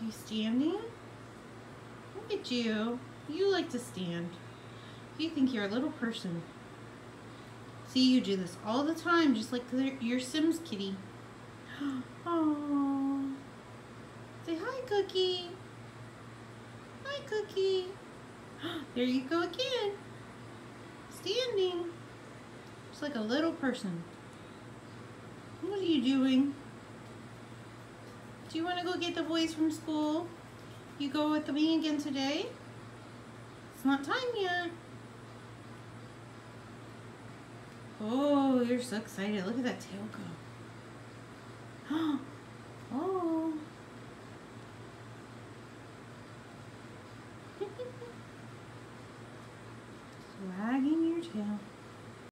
You standing? Look at you. You like to stand. You think you're a little person. See, you do this all the time, just like your Sims kitty. Oh. Say hi, Cookie. Hi, Cookie. There you go again. Standing. Just like a little person. What are you doing? Do you want to go get the boys from school? You go with me again today? It's not time yet. Oh, you're so excited. Look at that tail go.